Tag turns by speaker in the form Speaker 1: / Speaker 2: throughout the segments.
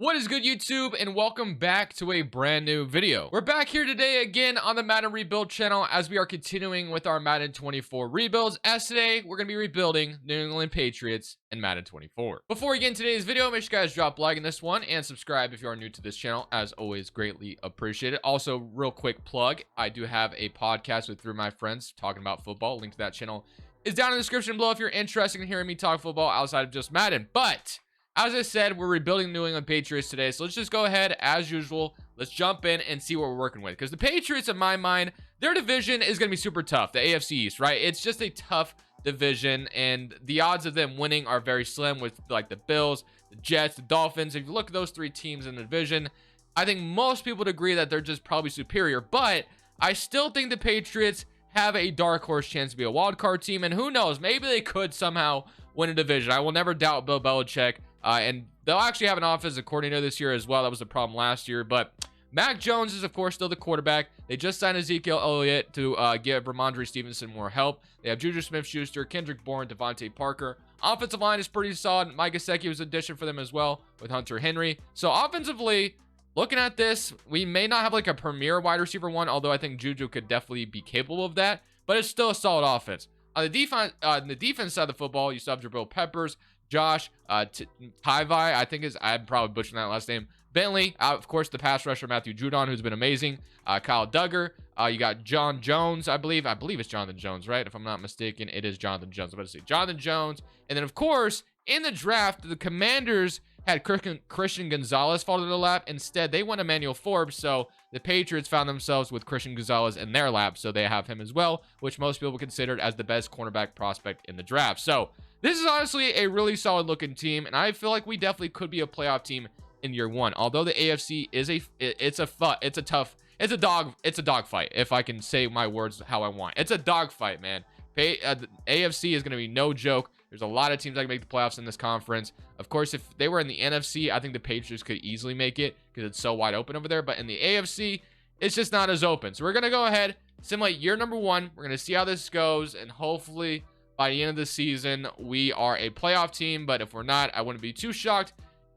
Speaker 1: What is good, YouTube, and welcome back to a brand new video. We're back here today again on the Madden Rebuild channel as we are continuing with our Madden 24 rebuilds. As today, we're going to be rebuilding New England Patriots in Madden 24. Before we get into today's video, make sure you guys drop a like in this one and subscribe if you are new to this channel. As always, greatly appreciated. Also, real quick plug, I do have a podcast with three of my friends talking about football. Link to that channel is down in the description below if you're interested in hearing me talk football outside of just Madden. But as I said, we're rebuilding New England Patriots today, so let's just go ahead, as usual, let's jump in and see what we're working with, because the Patriots, in my mind, their division is going to be super tough, the AFC East, right? It's just a tough division, and the odds of them winning are very slim with, like, the Bills, the Jets, the Dolphins. If you look at those three teams in the division, I think most people would agree that they're just probably superior, but I still think the Patriots have a dark horse chance to be a wild card team, and who knows, maybe they could somehow win a division. I will never doubt Bill Belichick. And they'll actually have an offensive coordinator this year as well. That was the problem last year. But Mac Jones is, of course, still the quarterback. They just signed Ezekiel Elliott to give Ramondre Stevenson more help. They have Juju Smith-Schuster, Kendrick Bourne, Devontae Parker. Offensive line is pretty solid. Mike Gesicki was an addition for them as well with Hunter Henry. So offensively, looking at this, we may not have like a premier wide receiver one, although I think Juju could definitely be capable of that. But it's still a solid offense. On the defense side of the football, you still have Jabril Peppers, Josh Tyvi, I think I'm probably butchering that last name. Bentley, of course, the pass rusher Matthew Judon, who's been amazing. Kyle Duggar, you got John Jones, I believe it's Jonathan Jones, right? If I'm not mistaken, it is Jonathan Jones. I'm about to say Jonathan Jones. And then, of course, in the draft, the Commanders had Christian Gonzalez fall to their lap. Instead, they went Emmanuel Forbes, so the Patriots found themselves with Christian Gonzalez in their lap, so they have him as well, which most people considered as the best cornerback prospect in the draft. So this is honestly a really solid looking team, and I feel like we definitely could be a playoff team in year one. Although the AFC is it's a dog fight, if I can say my words how I want. It's a dog fight, man. The AFC is going to be no joke. There's a lot of teams that can make the playoffs in this conference. Of course, if they were in the NFC, I think the Patriots could easily make it because it's so wide open over there. But in the AFC, it's just not as open. So we're going to go ahead, simulate year number one. We're going to see how this goes, and hopefully by the end of the season, we are a playoff team. But if we're not, I wouldn't be too shocked.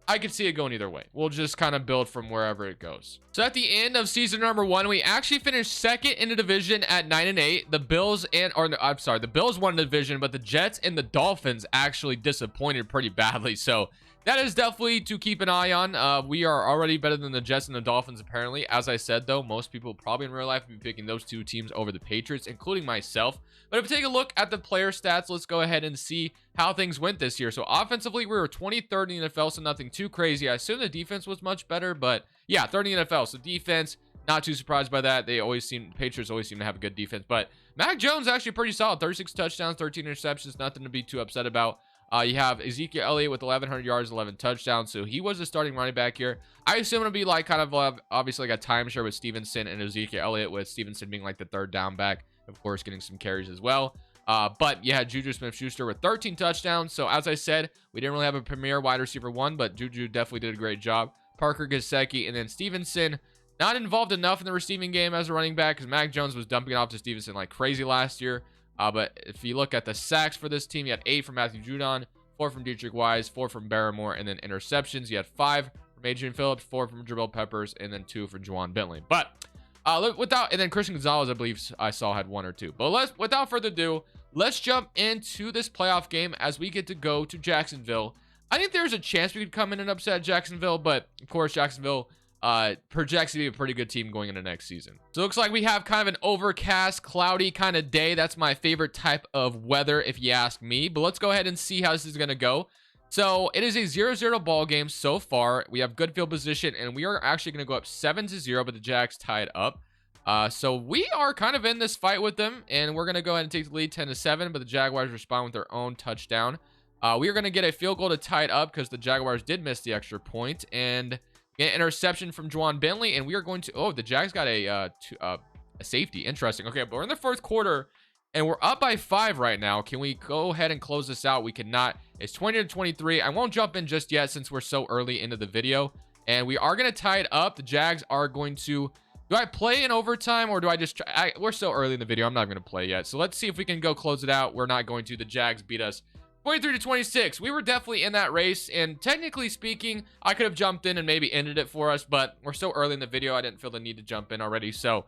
Speaker 1: I could see it going either way. We'll just kind of build from wherever it goes. So at the end of season number one, we actually finished second in the division at 9-8. The Bills the Bills won the division, but the Jets and the Dolphins actually disappointed pretty badly. So that is definitely to keep an eye on. We are already better than the Jets and the Dolphins, apparently. As I said, though, most people probably in real life will be picking those two teams over the Patriots, including myself. But if we take a look at the player stats, let's go ahead and see how things went this year. So offensively, we were 23rd in the NFL, so nothing too crazy. I assume the defense was much better, but yeah, 30th in the NFL. So defense, not too surprised by that. Patriots always seem to have a good defense. But Mac Jones actually pretty solid. 36 touchdowns, 13 interceptions, nothing to be too upset about. You have Ezekiel Elliott with 1,100 yards, 11 touchdowns. So he was the starting running back here. I assume it'll be like kind of obviously like a timeshare with Stevenson and Ezekiel Elliott, with Stevenson being like the third down back, of course, getting some carries as well. But you had Juju Smith-Schuster with 13 touchdowns. So as I said, we didn't really have a premier wide receiver one, but Juju definitely did a great job. Parker, Gesicki, and then Stevenson not involved enough in the receiving game as a running back because Mac Jones was dumping it off to Stevenson like crazy last year. But if you look at the sacks for this team, you had 8 from Matthew Judon, 4 from Dietrich Wise, 4 from Barrymore, and then interceptions. You had 5 from Adrian Phillips, 4 from Jabril Peppers, and then 2 for Juwan Bentley. But and then Christian Gonzalez, I believe I saw had 1 or 2. But without further ado, let's jump into this playoff game as we get to go to Jacksonville. I think there's a chance we could come in and upset Jacksonville, but of course Jacksonville projects to be a pretty good team going into next season. So it looks like we have kind of an overcast, cloudy kind of day. That's my favorite type of weather, if you ask me. But let's go ahead and see how this is going to go. So it is a 0-0 ball game so far. We have good field position, and we are actually going to go up 7-0, but the Jags tied up. So we are kind of in this fight with them, and we're going to go ahead and take the lead 10-7, but the Jaguars respond with their own touchdown. We are going to get a field goal to tie it up because the Jaguars did miss the extra point, and get an interception from Juwan Bentley, and we are going to, the Jags got a safety. Interesting. Okay, but we're in the fourth quarter, and we're up by 5 right now. Can we go ahead and close this out? We cannot. It's 20-23. I won't jump in just yet since we're so early into the video, and we are going to tie it up. The Jags are going to, do I play in overtime, or do I just try? We're so early in the video, I'm not going to play yet. So let's see if we can go close it out. We're not going to. The Jags beat us 23 to 26. We were definitely in that race, and technically speaking, I could have jumped in and maybe ended it for us, but we're so early in the video, I didn't feel the need to jump in already. So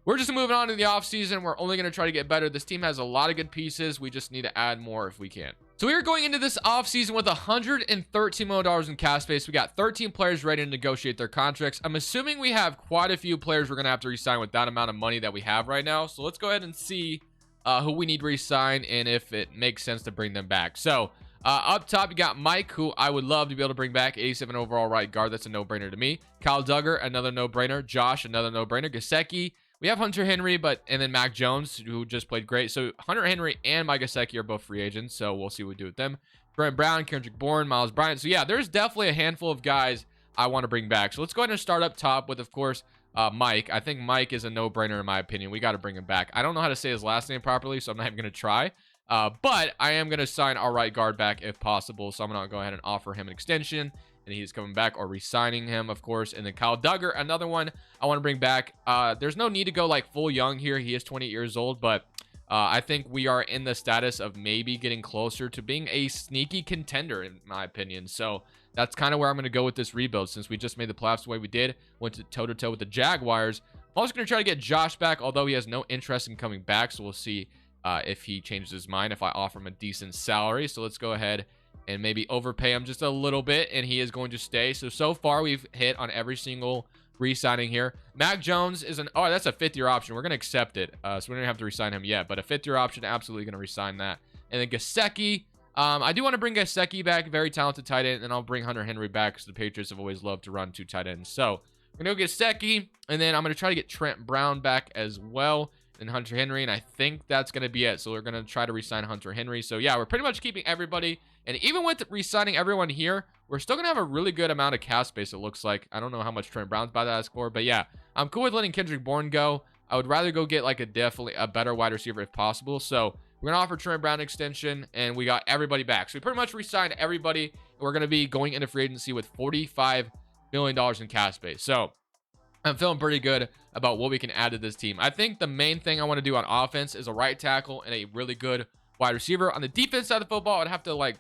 Speaker 1: we're just moving on to the offseason. We're only going to try to get better. This team has a lot of good pieces. We just need to add more if we can. So we are going into this offseason with $113 million in cap space. We got 13 players ready to negotiate their contracts. I'm assuming we have quite a few players we're going to have to re-sign with that amount of money that we have right now. So let's go ahead and see who we need to re-sign and if it makes sense to bring them back. So up top, you got Mike, who I would love to be able to bring back. 87 overall right guard. That's a no-brainer to me. Kyle Duggar, another no-brainer. Josh, another no-brainer. Gesicki. We have Hunter Henry, and then Mac Jones, who just played great. So Hunter Henry and Mike Gesicki are both free agents, so we'll see what we do with them. Brent Brown, Kendrick Bourne, Miles Bryant. So yeah, there's definitely a handful of guys I want to bring back. So let's go ahead and start up top with, of course, Mike. I think Mike is a no-brainer in my opinion. We got to bring him back. I don't know how to say his last name properly, so I'm not even going to try. But I am going to sign our right guard back if possible. So I'm going to go ahead and offer him an extension, and he's coming back, or re-signing him, of course. And then Kyle Duggar, another one I want to bring back. There's no need to go like full young here. He is 28 years old, but I think we are in the status of maybe getting closer to being a sneaky contender, in my opinion. So that's kind of where I'm going to go with this rebuild, since we just made the playoffs the way we did, went to toe-to-toe with the Jaguars. I'm also going to try to get Josh back, although he has no interest in coming back. So we'll see if he changes his mind, if I offer him a decent salary. So let's go ahead and maybe overpay him just a little bit, and he is going to stay. So far, we've hit on every single re-signing here. Mac Jones is oh, that's a fifth-year option. We're going to accept it. So we don't have to re-sign him yet, but a fifth-year option, absolutely going to re-sign that. And then Gesicki. I do want to bring Gesicki back, very talented tight end, and I'll bring Hunter Henry back because the Patriots have always loved to run two tight ends. So we're going to go Gesicki, and then I'm going to try to get Trent Brown back as well, and Hunter Henry, and I think that's going to be it. So we're going to try to re-sign Hunter Henry. So yeah, we're pretty much keeping everybody, and even with re-signing everyone here, we're still going to have a really good amount of cap space, it looks like. I don't know how much Trent Brown's by that score, but yeah, I'm cool with letting Kendrick Bourne go. I would rather go get like definitely a better wide receiver if possible. So we're going to offer Trent Brown extension, and we got everybody back. So we pretty much re-signed everybody, and we're going to be going into free agency with $45 million in cap space. So I'm feeling pretty good about what we can add to this team. I think the main thing I want to do on offense is a right tackle and a really good wide receiver. On the defense side of the football, I'd have to like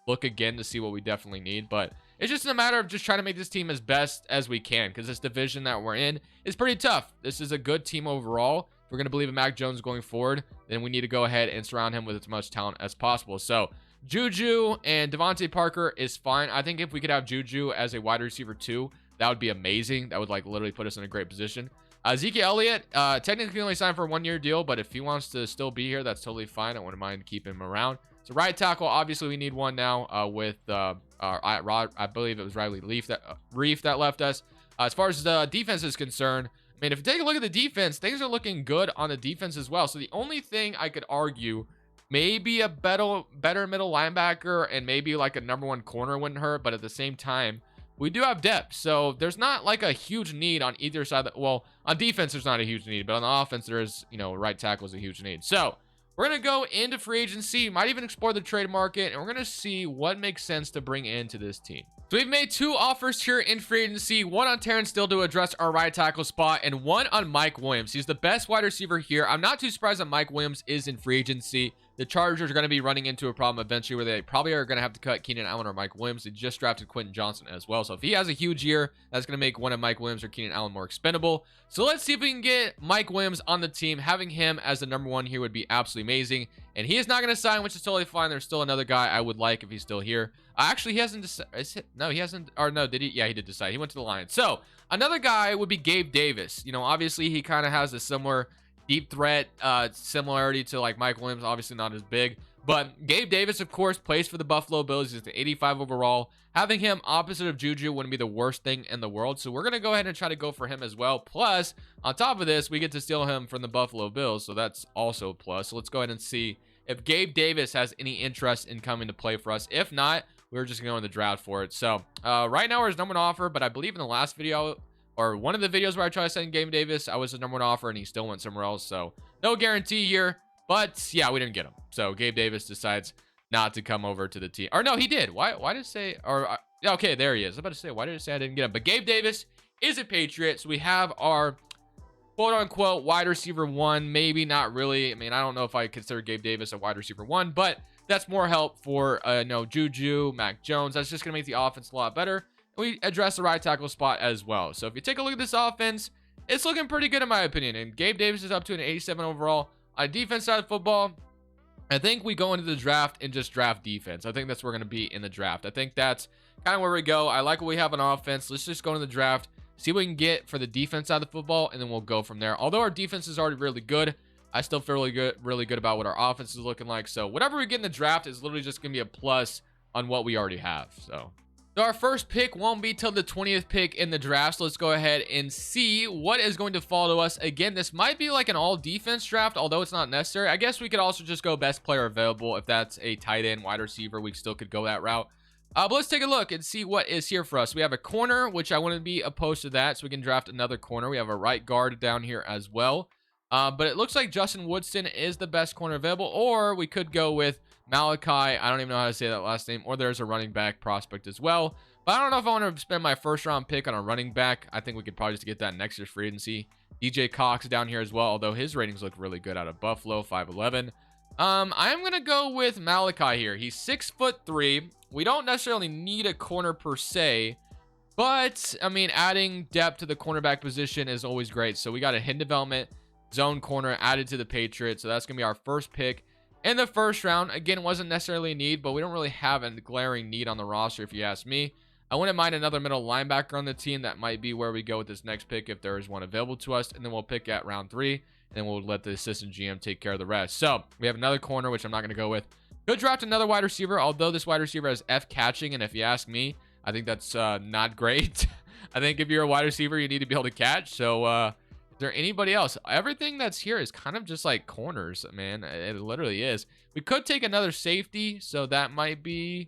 Speaker 1: look again to see what we definitely need, but it's just a matter of just trying to make this team as best as we can, because this division that we're in is pretty tough. This is a good team overall. If we're going to believe in Mac Jones going forward, then we need to go ahead and surround him with as much talent as possible. So Juju and Devontae Parker is fine. I think if we could have Juju as a wide receiver too, that would be amazing. That would like literally put us in a great position. Zeke Elliott, technically only signed for a one-year deal, but if he wants to still be here, that's totally fine. I wouldn't mind keeping him around. So right tackle, obviously we need one now with I believe it was Riley Reef that left us. As far as the defense is concerned, I mean, if you take a look at the defense, things are looking good on the defense as well. So the only thing I could argue, maybe a better middle linebacker and maybe like a #1 corner wouldn't hurt, but at the same time, we do have depth. So there's not like a huge need on either side. Well, on defense, there's not a huge need, but on the offense, there is, right tackle is a huge need. So we're going to go into free agency, might even explore the trade market, and we're going to see what makes sense to bring into this team. So we've made 2 offers here in free agency, one on Terrence Steele to address our right tackle spot, and one on Mike Williams. He's the best wide receiver here. I'm not too surprised that Mike Williams is in free agency. The Chargers are going to be running into a problem eventually where they probably are going to have to cut Keenan Allen or Mike Williams. They just drafted Quentin Johnson as well. So if he has a huge year, that's going to make one of Mike Williams or Keenan Allen more expendable. So let's see if we can get Mike Williams on the team. Having him as the #1 here would be absolutely amazing. And he is not going to sign, which is totally fine. There's still another guy I would like if he's still here. Actually, he hasn't decided. No, he hasn't. Or no, did he? Yeah, he did decide. He went to the Lions. So another guy would be Gabe Davis. Obviously he kind of has a similar deep threat similarity to like Mike Williams. Obviously not as big. But Gabe Davis, of course, plays for the Buffalo Bills. He's the 85 overall. Having him opposite of Juju wouldn't be the worst thing in the world. So we're going to go ahead and try to go for him as well. Plus, on top of this, we get to steal him from the Buffalo Bills. So that's also a plus. So let's go ahead and see if Gabe Davis has any interest in coming to play for us. If not, we're just going to go in the draft for it. So right now, we're his #1 offer. But I believe in the last video, or one of the videos where I tried to send Gabe Davis, I was his #1 offer and he still went somewhere else. So no guarantee here. But yeah, we didn't get him. So Gabe Davis decides not to come over to the team. Or no, he did. Why did it say? Or okay, there he is. I was about to say, why did it say I didn't get him? But Gabe Davis is a Patriot. So we have our quote-unquote wide receiver 1. Maybe not really. I mean, I don't know if I consider Gabe Davis a wide receiver 1, but that's more help for Juju, Mac Jones. That's just gonna make the offense a lot better. We address the right tackle spot as well. So if you take a look at this offense, it's looking pretty good in my opinion. And Gabe Davis is up to an 87 overall. On defense side of football, I think we go into the draft and just draft defense. I think that's where we're going to be in the draft. I think that's kind of where we go. I like what we have on offense. Let's just go into the draft, see what we can get for the defense side of the football, and then we'll go from there. Although our defense is already really good, I still feel really good about what our offense is looking like. So whatever we get in the draft is literally just going to be a plus on what we already have. So our first pick won't be till the 20th pick in the draft. So let's go ahead and see what is going to fall to us. Again, this might be like an all defense draft, although it's not necessary. I guess we could also just go best player available. If that's a tight end, wide receiver, we still could go that route. But let's take a look and see what is here for us. We have a corner, which I wouldn't be opposed to that, so we can draft another corner. We have a right guard down here as well. But it looks like Justin Woodson is the best corner available, or we could go with Malachi. I don't even know how to say that last name. Or there's a running back prospect as well. But I don't know if I want to spend my first round pick on a running back. I think we could probably just get that next year's free agency. DJ Cox down here as well, although his ratings look really good out of Buffalo, 5'11". I'm going to go with Malachi here. He's 6'3". We don't necessarily need a corner per se, but I mean, adding depth to the cornerback position is always great. So we got a hidden development zone corner added to the Patriots. So that's going to be our first pick in the first round. Again, wasn't necessarily a need, but we don't really have a glaring need on the roster if you ask me. I wouldn't mind another middle linebacker on the team. That might be where we go with this next pick if there is one available to us. And then we'll pick at round 3. And then we'll let the assistant GM take care of the rest. So we have another corner, which I'm not going to go with. Could draft another wide receiver, although this wide receiver has F catching. And if you ask me, I think that's not great. I think if you're a wide receiver, you need to be able to catch. So is there anybody else? Everything that's here is kind of just like corners, man. It literally is. We could take another safety. So that might be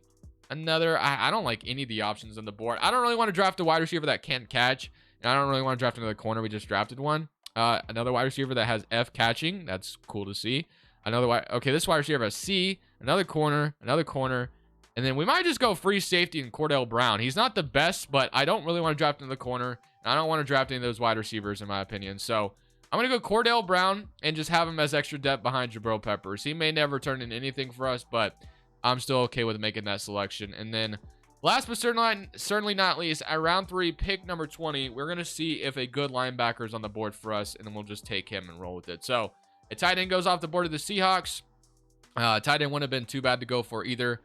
Speaker 1: another. I don't like any of the options on the board. I don't really want to draft a wide receiver that can't catch. And I don't really want to draft another corner. We just drafted one. Another wide receiver that has F catching. That's cool to see. Okay, this wide receiver has C. Another corner. And then we might just go free safety and Cordell Brown. He's not the best, but I don't really want to draft another corner. And I don't want to draft any of those wide receivers, in my opinion. So I'm going to go Cordell Brown and just have him as extra depth behind Jabril Peppers. He may never turn into anything for us, but I'm still okay with making that selection. And then last but certainly not least, at round 3, pick number 20, we're going to see if a good linebacker is on the board for us, and then we'll just take him and roll with it. So a tight end goes off the board of the Seahawks. Tight end wouldn't have been too bad to go for either.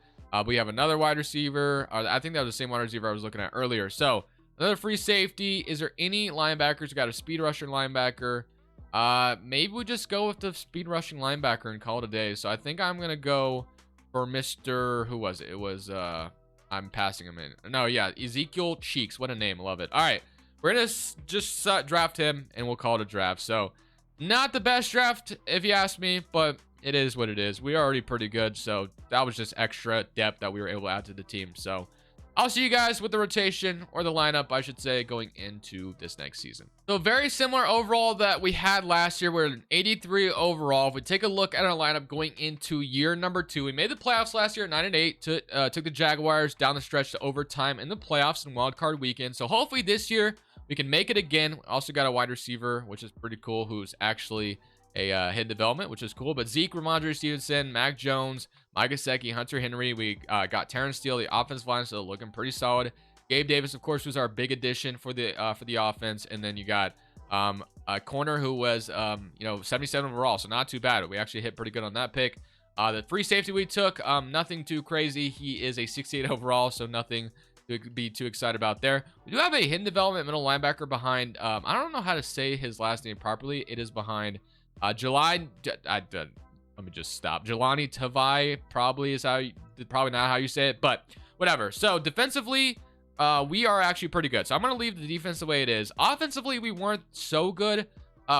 Speaker 1: We have another wide receiver. I think that was the same wide receiver I was looking at earlier. So another free safety. Is there any linebackers? We got a speed rushing linebacker. Maybe we just go with the speed rushing linebacker and call it a day. So I think I'm going to go for Mr. Who was it? It was, I'm passing him in. No, yeah, Ezekiel Cheeks. What a name. Love it. All right. We're going to just draft him, and we'll call it a draft. So not the best draft, if you ask me, but it is what it is. We are already pretty good, so that was just extra depth that we were able to add to the team. So I'll see you guys with the rotation, or the lineup, I should say, going into this next season. So very similar overall that we had last year. We're an 83 overall. If we take a look at our lineup going into year number 2, we made the playoffs last year at 9-8. Took the Jaguars down the stretch to overtime in the playoffs and wild card weekend. So hopefully this year we can make it again. Also got a wide receiver, which is pretty cool, who's actually a hidden development, which is cool. But Zeke, Ramondre Stevenson, Mac Jones, Mike Gesicki, Hunter Henry. We got Terrence Steele, the offensive line, so looking pretty solid. Gabe Davis, of course, was our big addition for the offense. And then you got a corner who was 77 overall, so not too bad. We actually hit pretty good on that pick. The free safety we took, nothing too crazy. He is a 68 overall, so nothing to be too excited about there. We do have a hidden development middle linebacker behind. I don't know how to say his last name properly. It is behind Jelani. Let me just stop. Jelani Tavai probably is probably not how you say it, but whatever. So defensively, we are actually pretty good. So I'm going to leave the defense the way it is. Offensively, we weren't so good.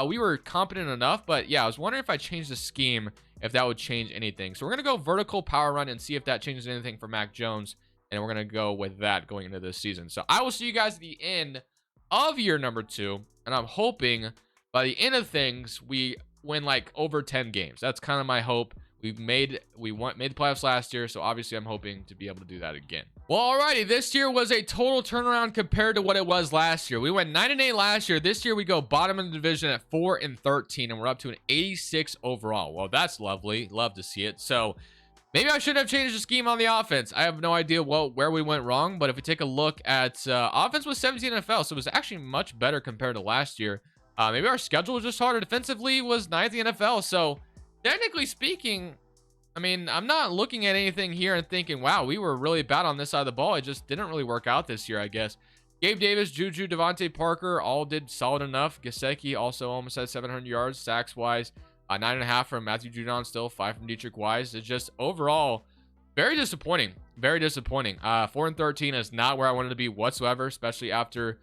Speaker 1: We were competent enough, but yeah, I was wondering if I changed the scheme, if that would change anything. So we're going to go vertical power run and see if that changes anything for Mac Jones. And we're going to go with that going into this season. So I will see you guys at the end of year number 2. And I'm hoping by the end of things, we win like over 10 games. That's kind of my hope. We made the playoffs last year, so obviously I'm hoping to be able to do that again. Well, alrighty, this year was a total turnaround compared to what it was last year. We went 9-8 last year. This year we go bottom of the division at 4-13, and we're up to an 86 overall. Well, that's lovely. Love to see it. So Maybe I should have changed the scheme on the offense. I have no idea where we went wrong, but if we take a look at offense was 17 NFL, so it was actually much better compared to last year. Maybe our schedule was just harder. Defensively was 9th in the NFL, so technically speaking, I mean, I'm not looking at anything here and thinking, wow, we were really bad on this side of the ball. It just didn't really work out this year, I guess. Gabe Davis, Juju, Devontae Parker all did solid enough. Gesicki also almost had 700 yards sacks-wise. 9.5 from Matthew Judon, still 5 from Dietrich Wise. It's just overall very disappointing. Very disappointing. 4-13 is not where I wanted to be whatsoever, especially after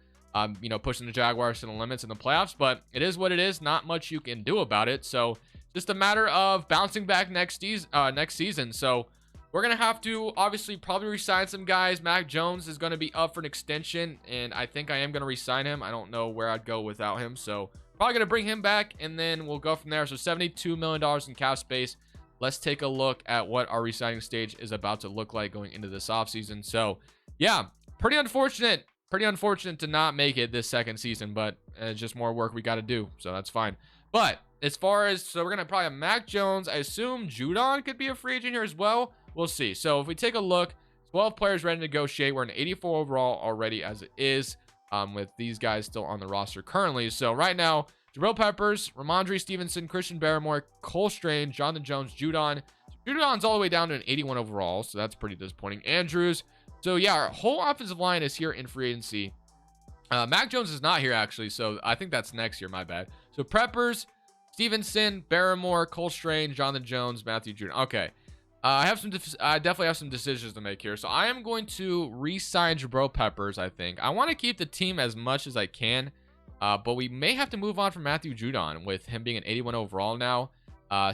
Speaker 1: pushing the Jaguars to the limits in the playoffs. But it is what it is. Not much you can do about it. So just a matter of bouncing back next season. So we're gonna have to obviously probably re-sign some guys. Mac Jones is going to be up for an extension, and I think I am going to re-sign him. I don't know where I'd go without him, so probably going to bring him back, and then we'll go from there. So $72 million in cap space. Let's take a look at what our re-signing stage is about to look like going into this offseason. So yeah, pretty unfortunate to not make it this second season, but it's just more work we got to do, so that's fine. But as far as, so we're going to probably have Mac Jones. I assume Judon could be a free agent here as well. We'll see. So if we take a look, 12 players ready to negotiate. We're an 84 overall already as it is, with these guys still on the roster currently. So right now, Jabril Peppers, Ramondre Stevenson, Christian Barmore, Cole Strange, Jonathan Jones, Judon. Judon's all the way down to an 81 overall, so that's pretty disappointing. Andrews. So yeah, our whole offensive line is here in free agency. Mac Jones is not here actually, so I think that's next year, my bad. So Peppers, Stevenson, Barmore, Cole Strange, Jonathan Jones, Matthew Judon. Okay. I definitely have some decisions to make here. So I am going to re-sign Jabril Peppers, I think. I want to keep the team as much as I can, but we may have to move on from Matthew Judon with him being an 81 overall now.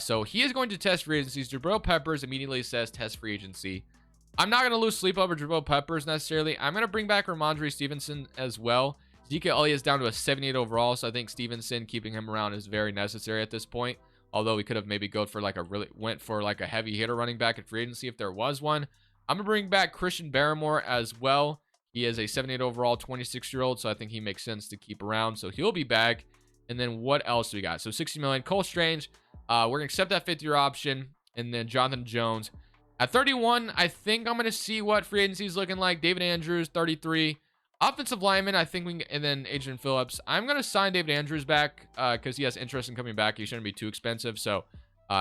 Speaker 1: So he is going to test free agencies. Jabril Peppers immediately says test free agency. I'm not going to lose sleep over Jabril Peppers necessarily. I'm going to bring back Ramondre Stevenson as well. Zeke Elliott is down to a 78 overall, so I think Stevenson, keeping him around is very necessary at this point. Although we could have maybe went for a heavy hitter running back at free agency if there was one. I'm going to bring back Christian Barmore as well. He is a 78 overall, 26-year-old, so I think he makes sense to keep around. So he'll be back. And then what else do we got? So 60 million. Cole Strange, we're going to accept that 5th-year option. And then Jonathan Jones. At 31, I think I'm going to see what free agency is looking like. David Andrews, 33. Offensive lineman, I think we can, and then Adrian Phillips. I'm going to sign David Andrews back because he has interest in coming back. He shouldn't be too expensive. So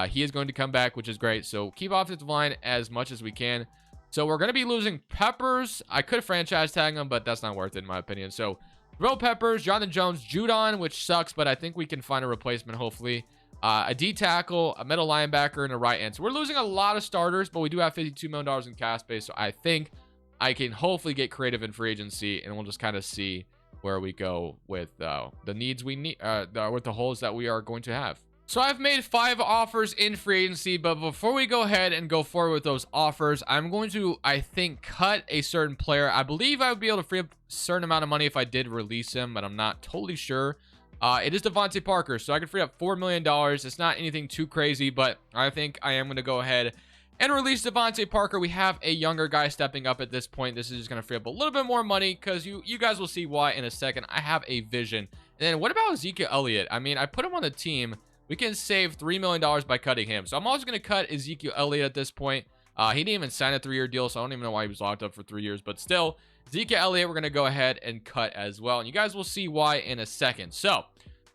Speaker 1: he is going to come back, which is great. So keep offensive line as much as we can. So we're going to be losing Peppers. I could franchise tag him, but that's not worth it in my opinion. So Jabril Peppers, Jonathan Jones, Judon, which sucks, but I think we can find a replacement hopefully. A D tackle, a middle linebacker, and a right end. So we're losing a lot of starters, but we do have $52 million in cap space. So I think I can hopefully get creative in free agency, and we'll just kind of see where we go with the needs we need, with the holes that we are going to have. So I've made 5 offers in free agency, but before we go ahead and go forward with those offers, I'm going to, I think, cut a certain player. I believe I would be able to free up a certain amount of money if I did release him, but I'm not totally sure. It is Devontae Parker, so I can free up $4 million. It's not anything too crazy, but I think I am going to go ahead and release Devontae Parker. We have a younger guy stepping up at this point. This is just going to free up a little bit more money because you guys will see why in a second. I have a vision. And then what about Ezekiel Elliott? I mean, I put him on the team. We can save $3 million by cutting him. So I'm also going to cut Ezekiel Elliott at this point. He didn't even sign a 3-year deal, so I don't even know why he was locked up for 3 years. But still, Ezekiel Elliott, we're going to go ahead and cut as well. And you guys will see why in a second. So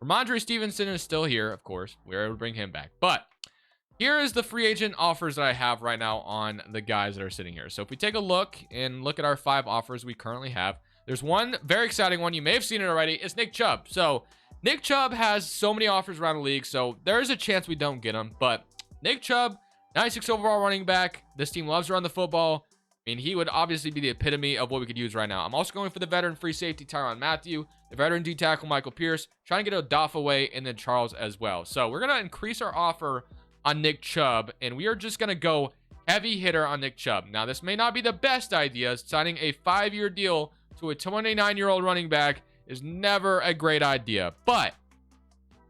Speaker 1: Ramondre Stevenson is still here, of course. We're able to bring him back. But here is the free agent offers that I have right now on the guys that are sitting here. So if we take a look at our 5 offers we currently have, there's one very exciting one. You may have seen it already. It's Nick Chubb. So Nick Chubb has so many offers around the league, so there is a chance we don't get him. But Nick Chubb, 96 overall running back. This team loves to run the football. I mean, he would obviously be the epitome of what we could use right now. I'm also going for the veteran free safety Tyrann Mathieu, the veteran D tackle Michael Pierce, trying to get Odafe away, and then Charles as well. So we're going to increase our offer on Nick Chubb, and we are just going to go heavy hitter on Nick Chubb. Now, this may not be the best idea. Signing a 5-year deal to a 29-year-old running back is never a great idea, but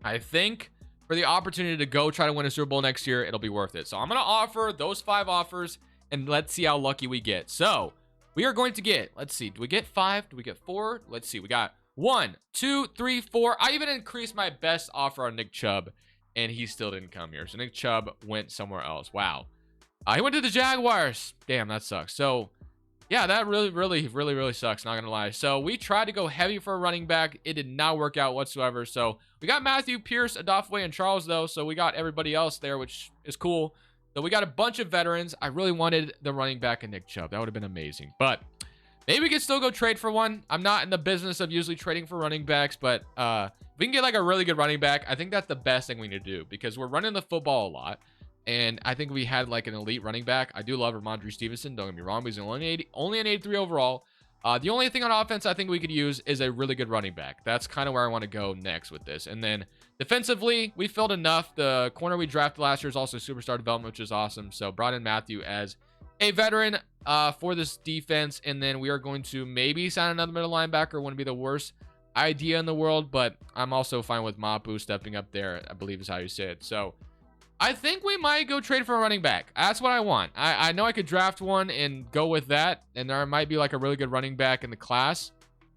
Speaker 1: I think for the opportunity to go try to win a Super Bowl next year, it'll be worth it. So I'm going to offer those 5 offers, and let's see how lucky we get. So we are going to get, let's see, do we get 5? Do we get 4? Let's see, we got 1, 2, 3, 4. I even increased my best offer on Nick Chubb, and he still didn't come here. So Nick Chubb went somewhere else. Wow. He went to the Jaguars. Damn, that sucks. So, yeah, that really sucks, not gonna lie. So we tried to go heavy for a running back. It did not work out whatsoever. So we got Matthew, Pierce, Adofwe, and Charles, though. So we got everybody else there, which is cool. So we got a bunch of veterans. I really wanted the running back and Nick Chubb. That would have been amazing. But maybe we could still go trade for one. I'm not in the business of usually trading for running backs, but if we can get like a really good running back, I think that's the best thing we need to do because we're running the football a lot. And I think we had like an elite running back. I do love Ramondre Stevenson. Don't get me wrong, but he's only an 83 overall. The only thing on offense I think we could use is a really good running back. That's kind of where I want to go next with this. And then defensively, we filled enough. The corner we drafted last year is also superstar development, which is awesome. So brought in Matthew as a veteran for this defense. And then we are going to maybe sign another middle linebacker. Wouldn't be the worst idea in the world, but I'm also fine with Mapu stepping up there, I believe is how you say it. So I think we might go trade for a running back. That's what I want. I know I could draft one and go with that, and there might be like a really good running back in the class,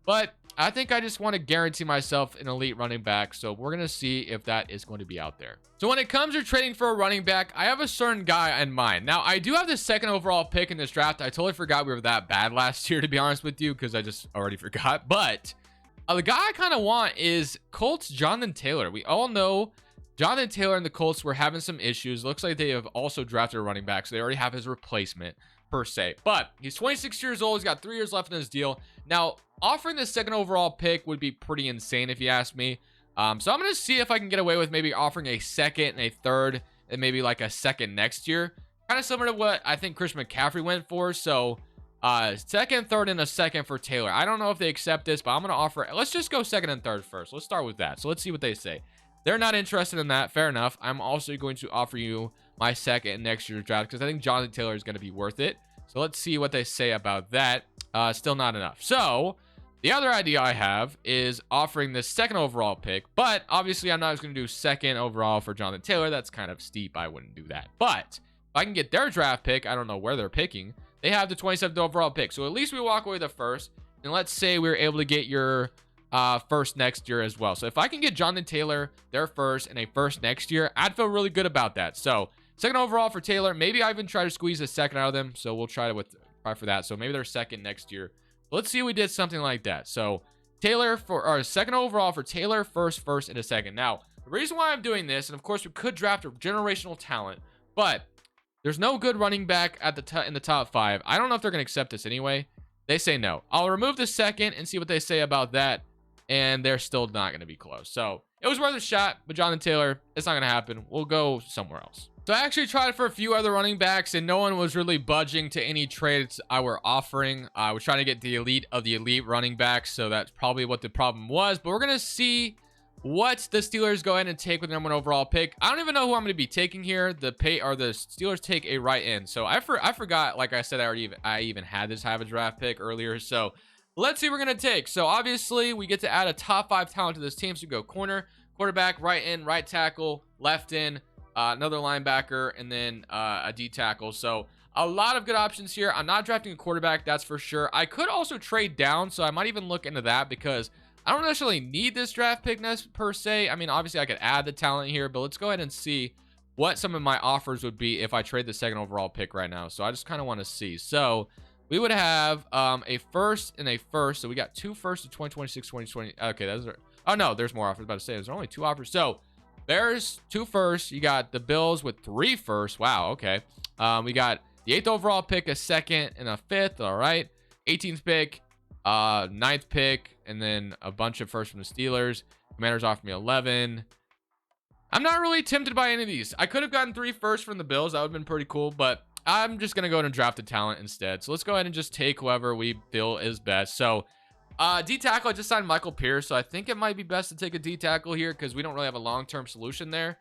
Speaker 1: but I think I just want to guarantee myself an elite running back, so we're going to see if that is going to be out there. So when it comes to trading for a running back, I have a certain guy in mind. Now, I do have the second overall pick in this draft. I totally forgot we were that bad last year, to be honest with you, because I just already forgot, but the guy I kind of want is Colts Jonathan Taylor. We all know Jonathan Taylor and the Colts were having some issues. Looks like they have also drafted a running back, so they already have his replacement per se. But he's 26 years old. He's got 3 years left in his deal. Now, offering the second overall pick would be pretty insane if you ask me. So I'm going to see if I can get away with maybe offering a second and a third and maybe like a second next year. Kind of similar to what I think Christian McCaffrey went for. So second, third, and a second for Taylor. I don't know if they accept this, but I'm going to offer. Let's just go second and third first. Let's start with that. So let's see what they say. They're not interested in that. Fair enough. I'm also going to offer you my second next year's draft because I think Jonathan Taylor is going to be worth it. So let's see what they say about that. Still not enough. So the other idea I have is offering the second overall pick, but obviously I'm not just going to do second overall for Jonathan Taylor. That's kind of steep. I wouldn't do that. But if I can get their draft pick, I don't know where they're picking. They have the 27th overall pick. So at least we walk away with the first. And let's say we were able to get your first next year as well. So if I can get Jonathan Taylor their first and a first next year, I'd feel really good about that. So second overall for Taylor. Maybe I even try to squeeze a second out of them. So we'll try for that. So maybe they're second next year. Let's see if we did something like that. So Taylor for our second overall for Taylor, first, and a second. Now, the reason why I'm doing this, and of course we could draft a generational talent, but there's no good running back at the in the top 5. I don't know if they're going to accept this anyway. They say no. I'll remove the second and see what they say about that. And they're still not going to be close. So it was worth a shot, but Jonathan Taylor, it's not going to happen. We'll go somewhere else. So I actually tried for a few other running backs, and no one was really budging to any trades I were offering. I was trying to get the elite of the elite running backs, so that's probably what the problem was. But we're going to see what the Steelers go ahead and take with the #1 overall pick. I don't even know who I'm going to be taking here. The Steelers take a right end. So I forgot, like I said, I even had this have a draft pick earlier. So let's see what we're going to take. So obviously we get to add a top 5 talent to this team. So we go corner, quarterback, right end, right tackle, left end, another linebacker, and then a D tackle. So a lot of good options here. I'm not drafting a quarterback, that's for sure. I could also trade down, so I might even look into that because I don't necessarily need this draft pick per se. I mean, obviously I could add the talent here, but let's go ahead and see what some of my offers would be if I trade the second overall pick right now. So I just kind of want to see. So we would have a first and a first. So we got 2 firsts of 2026, 2020. Okay, those are. Oh no, there's more offers. I was about to say there's only 2 offers. So there's 2 firsts. You got the Bills with 3 firsts. Wow. Okay. We got the 8th overall pick, a second, and a 5th. All right. 18th pick, 9th pick, and then a bunch of firsts from the Steelers. Commanders offered me 11. I'm not really tempted by any of these. I could have gotten 3 firsts from the Bills. That would have been pretty cool, but I'm just going to go ahead and draft a talent instead. So let's go ahead and just take whoever we feel is best. So D tackle, I just signed Michael Pierce. So I think it might be best to take a D tackle here because we don't really have a long-term solution there.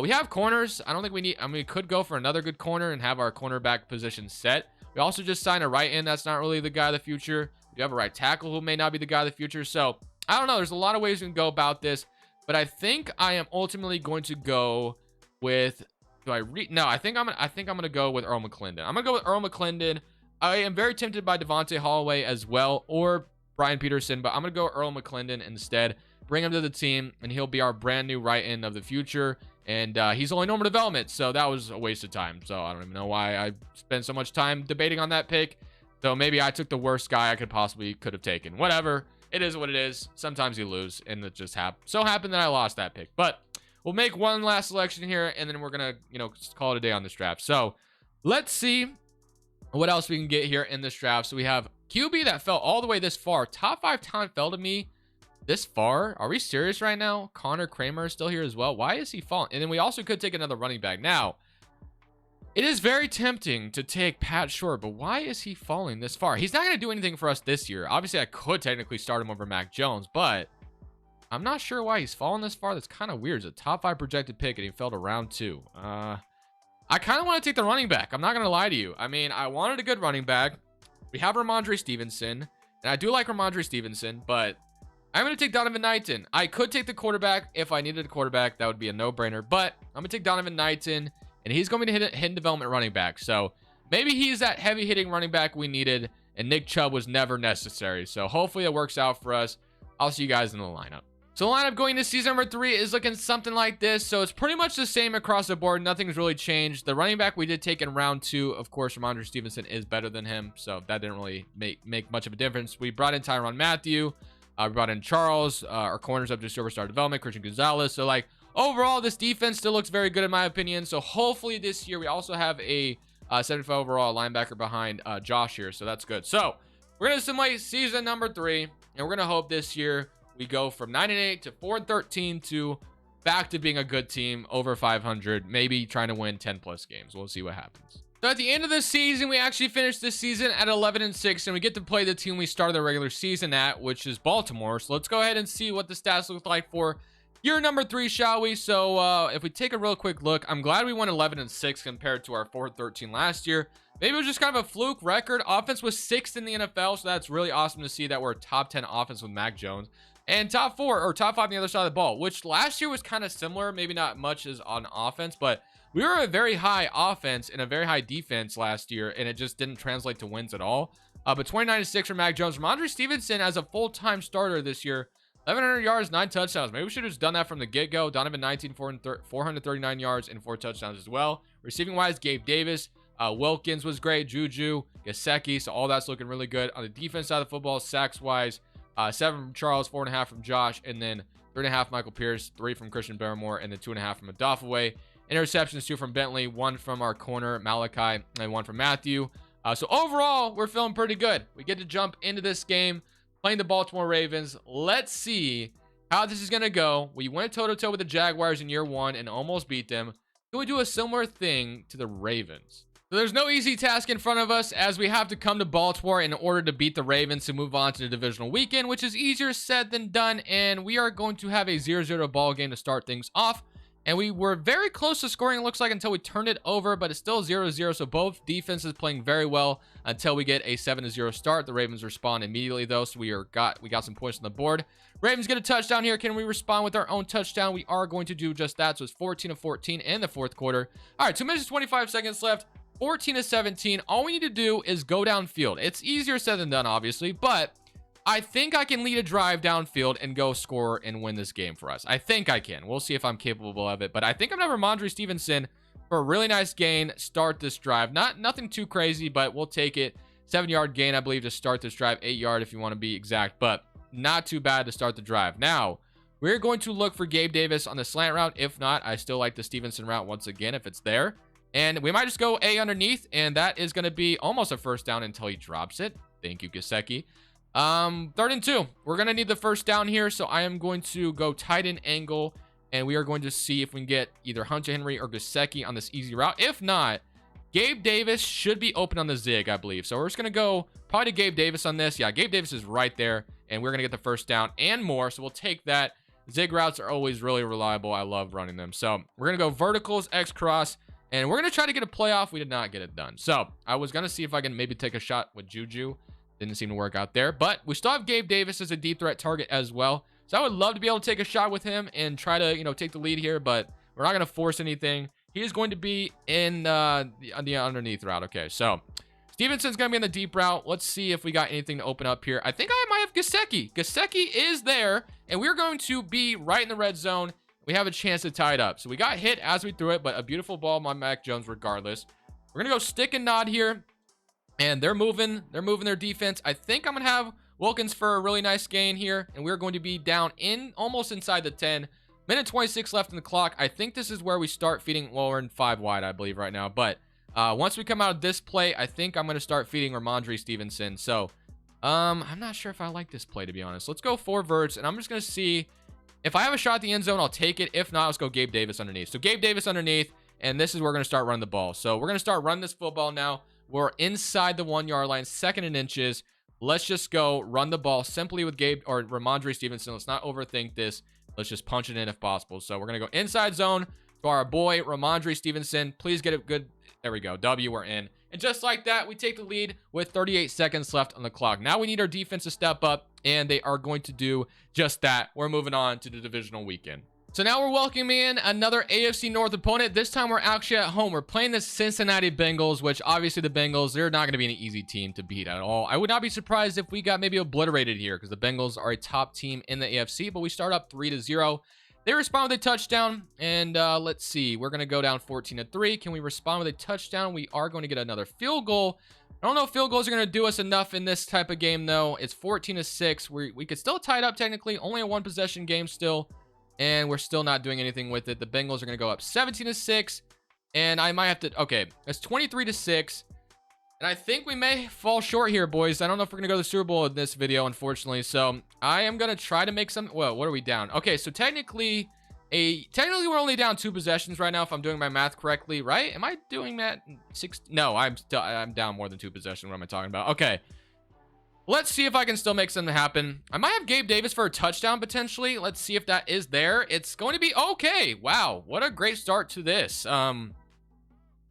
Speaker 1: We have corners. I don't think we need, I mean, we could go for another good corner and have our cornerback position set. We also just signed a right end. That's not really the guy of the future. We have a right tackle who may not be the guy of the future. So I don't know. There's a lot of ways we can go about this, but I think I am ultimately going to go with, no, I think I'm going to go with Earl McClendon. I'm going to go with Earl McClendon. I am very tempted by Devontae Holloway as well, or Brian Peterson, but I'm going to go Earl McClendon instead. Bring him to the team, and he'll be our brand new right end of the future. And he's only normal development, so that was a waste of time. So I don't even know why I spent so much time debating on that pick. So maybe I took the worst guy I could have taken. Whatever. It is what it is. Sometimes you lose, and it just so happened that I lost that pick. But we'll make one last selection here, and then we're going to, call it a day on this draft. So let's see what else we can get here in this draft. So we have QB that fell all the way this far. Top 5 talent fell to me this far. Are we serious right now? Connor Kramer is still here as well. Why is he falling? And then we also could take another running back. Now, it is very tempting to take Pat Short, but why is he falling this far? He's not going to do anything for us this year. Obviously, I could technically start him over Mac Jones, but I'm not sure why he's falling this far. That's kind of weird. It's a top 5 projected pick, and he fell to round 2. I kind of want to take the running back. I'm not going to lie to you. I mean, I wanted a good running back. We have Ramondre Stevenson, and I do like Ramondre Stevenson, but I'm going to take Donovan Knighton. I could take the quarterback if I needed a quarterback. That would be a no-brainer, but I'm going to take Donovan Knighton, and he's going to hit a hidden development running back. So maybe he's that heavy-hitting running back we needed, and Nick Chubb was never necessary. So hopefully it works out for us. I'll see you guys in the lineup. So the lineup going to season number 3 is looking something like this. So it's pretty much the same across the board. Nothing's really changed. The running back we did take in round 2, of course, Ramondre Stevenson is better than him. So that didn't really make much of a difference. We brought in Tyrann Mathieu. We brought in Charles. Our corners up to superstar development, Christian Gonzalez. So like overall, this defense still looks very good in my opinion. So hopefully this year we also have a 75 overall linebacker behind Josh here. So that's good. So we're going to simulate season number 3. And we're going to hope this year we go from 9-8 to 4-13 to back to being a good team, over 500, maybe trying to win 10 plus games. We'll see what happens. So at the end of the season, we actually finished this season at 11-6, and we get to play the team we started the regular season at, which is Baltimore. So let's go ahead and see what the stats look like for year number 3, shall we? So if we take a real quick look, I'm glad we won 11-6 compared to our 4-13 last year. Maybe it was just kind of a fluke record. Offense was 6th in the NFL, so that's really awesome to see that we're a top 10 offense with Mac Jones. And top 5 on the other side of the ball, which last year was kind of similar. Maybe not much as on offense, but we were a very high offense and a very high defense last year, and it just didn't translate to wins at all. But 29-6 for Mac Jones. Ramondre Stevenson as a full-time starter this year, 1,100 yards, 9 touchdowns. Maybe we should have just done that from the get-go. Donovan 19, 439 yards and 4 touchdowns as well. Receiving-wise, Gabe Davis, Wilkins was great, Juju, Gesicki, so all that's looking really good. On the defense side of the football, sacks-wise, 7 from Charles, 4.5 from Josh, and then 3.5 Michael Pierce, 3 from Christian Barmore, and then 2.5 from Adofaway. Interceptions, 2 from Bentley, 1 from our corner, Malachi, and 1 from Matthew. So overall, we're feeling pretty good. We get to jump into this game, playing the Baltimore Ravens. Let's see how this is going to go. We went toe-to-toe with the Jaguars in year 1 and almost beat them. Can we do a similar thing to the Ravens? So there's no easy task in front of us, as we have to come to Baltimore in order to beat the Ravens to move on to the divisional weekend, which is easier said than done. And we are going to have a 0-0 ball game to start things off. And we were very close to scoring, it looks like, until we turned it over, but it's still 0-0. So both defenses playing very well until we get a 7-0 start. The Ravens respond immediately, though, so we got some points on the board. Ravens get a touchdown here. Can we respond with our own touchdown? We are going to do just that. So it's 14-14 in the fourth quarter. All right, 2 minutes and 25 seconds left. 14-17. All we need to do is go downfield. It's easier said than done, obviously, but I think I can lead a drive downfield and go score and win this game for us. I think I can. We'll see if I'm capable of it, but I think I'm going to have Ramondre Stevenson for a really nice gain. Start this drive. Nothing too crazy, but we'll take it. 7-yard gain, I believe, to start this drive. 8-yard if you want to be exact, but not too bad to start the drive. Now, we're going to look for Gabe Davis on the slant route. If not, I still like the Stevenson route once again if it's there. And we might just go A underneath, and that is going to be almost a first down until he drops it. Thank you, Gesicki. 3rd and 2. We're going to need the first down here, so I am going to go tight end angle, and we are going to see if we can get either Hunter Henry or Gesicki on this easy route. If not, Gabe Davis should be open on the zig, I believe. So we're just going to go probably to Gabe Davis on this. Yeah, Gabe Davis is right there, and we're going to get the first down and more, so we'll take that. Zig routes are always really reliable. I love running them. So we're going to go verticals, X cross, and we're going to try to get a playoff. We did not get it done. So I was going to see if I can maybe take a shot with Juju. Didn't seem to work out there. But we still have Gabe Davis as a deep threat target as well. So I would love to be able to take a shot with him and try to, take the lead here. But we're not going to force anything. He is going to be in the underneath route. Okay, so Stevenson's going to be in the deep route. Let's see if we got anything to open up here. I think I might have Gesicki. Gesicki is there, and we're going to be right in the red zone. We have a chance to tie it up. So we got hit as we threw it, but a beautiful ball by Mac Jones regardless. We're going to go stick and nod here, and they're moving their defense. I think I'm going to have Wilkins for a really nice gain here, and we're going to be down in almost inside the 10. Minute 26 left in the clock. I think this is where we start feeding. Well, we're in 5 wide, I believe, right now, but once we come out of this play, I think I'm going to start feeding Ramondre Stevenson. So, I'm not sure if I like this play, to be honest. Let's go 4 verts, and I'm just going to see if I have a shot at the end zone, I'll take it. If not, let's go Gabe Davis underneath. So, Gabe Davis underneath, and this is where we're going to start running the ball. So, we're going to start running this football now. We're inside the 1 yard line, 2nd and inches. Let's just go run the ball simply with Gabe or Ramondre Stevenson. Let's not overthink this. Let's just punch it in if possible. So, we're going to go inside zone to our boy, Ramondre Stevenson. Please get it good. There we go. W, we're in. And just like that, we take the lead with 38 seconds left on the clock. Now we need our defense to step up, and they are going to do just that. We're moving on to the divisional weekend. So now we're welcoming in another AFC North opponent. This time we're actually at home. We're playing the Cincinnati Bengals, which obviously the Bengals, they're not going to be an easy team to beat at all. I would not be surprised if we got maybe obliterated here because the Bengals are a top team in the AFC, but we start up 3-0. They respond with a touchdown, and let's see. We're going to go down 14-3. Can we respond with a touchdown? We are going to get another field goal. I don't know if field goals are going to do us enough in this type of game, though. It's 14-6. We could still tie it up, technically. Only a 1-possession game still, and we're still not doing anything with it. The Bengals are going to go up 17-6, and I might have to... Okay, it's 23-6. And I think we may fall short here, boys. I don't know if we're going to go to the Super Bowl in this video, unfortunately. So I am going to try to make some... Well, what are we down? Okay, so technically we're only down 2 possessions right now, if I'm doing my math correctly, right? Am I doing that? 6? No, I'm down more than 2 possessions. What am I talking about? Okay. Let's see if I can still make something happen. I might have Gabe Davis for a touchdown, potentially. Let's see if that is there. It's going to be okay. Wow, what a great start to this. Nice.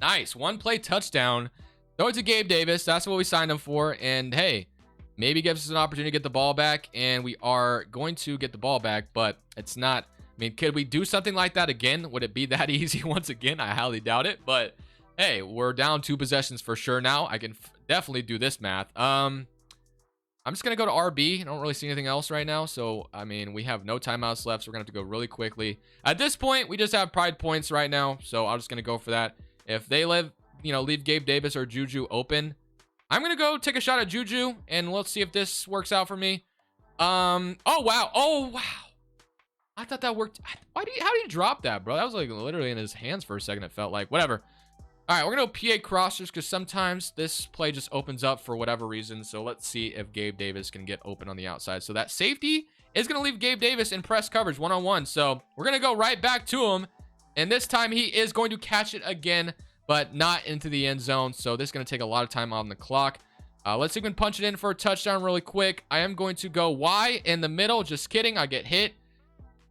Speaker 1: 1-play touchdown. Throw it to Gabe Davis. That's what we signed him for. And hey, maybe gives us an opportunity to get the ball back. And we are going to get the ball back, but it's not. I mean, could we do something like that again? Would it be that easy once again? I highly doubt it. But hey, we're down 2 possessions for sure now. I can definitely do this math. I'm just going to go to RB. I don't really see anything else right now. So, I mean, we have no timeouts left. So we're going to have to go really quickly. At this point, we just have pride points right now. So I'm just going to go for that. If they leave Gabe Davis or Juju open, I'm going to go take a shot at Juju, and let's see if this works out for me. Oh, wow. I thought that worked. How did he drop that, bro? That was like literally in his hands for a second, it felt like. Whatever. All right, we're going to PA crossers because sometimes this play just opens up for whatever reason. So let's see if Gabe Davis can get open on the outside. So that safety is going to leave Gabe Davis in press coverage one-on-one. So we're going to go right back to him, and this time he is going to catch it again, but not into the end zone. So this is going to take a lot of time on the clock. Let's see if we can punch it in for a touchdown really quick. I am going to go Y in the middle. Just kidding. I get hit.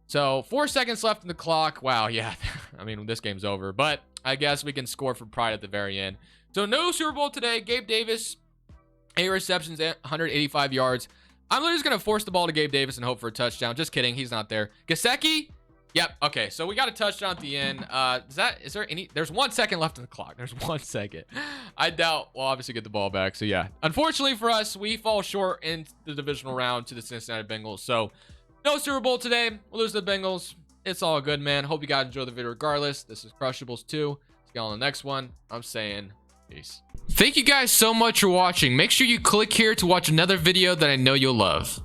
Speaker 1: So 4 seconds left in the clock. Wow. Yeah. I mean, this game's over, but I guess we can score for pride at the very end. So no Super Bowl today. Gabe Davis, 8 receptions, 185 yards. I'm literally just going to force the ball to Gabe Davis and hope for a touchdown. Just kidding. He's not there. Gesicki. Yep. Okay. So we got a touchdown at the end. There's 1 second left in the clock. There's 1 second. I doubt we'll obviously get the ball back. So yeah, unfortunately for us, we fall short in the divisional round to the Cincinnati Bengals. So no Super Bowl today. We'll lose to the Bengals. It's all good, man. Hope you guys enjoy the video regardless. This is Crushables 2. Let's get on the next one. I'm saying peace. Thank you guys so much for watching. Make sure you click here to watch another video that I know you'll love.